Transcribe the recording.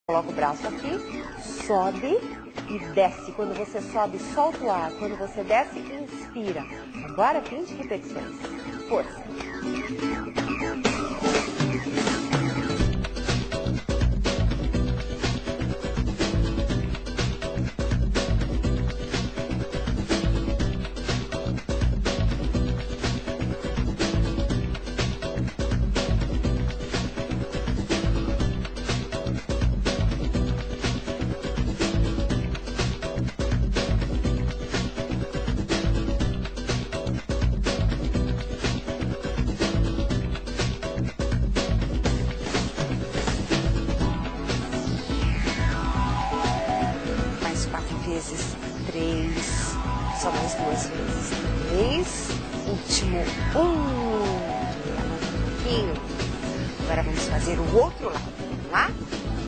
Coloca o braço aqui, sobe e desce. Quando você sobe, solta o ar. Quando você desce, inspira. Agora 20 repetições. Força. Mais 4 vezes, 3, só mais 2 vezes, 3, último, 1, mais um pouquinho. Agora vamos fazer o outro lado, vamos lá?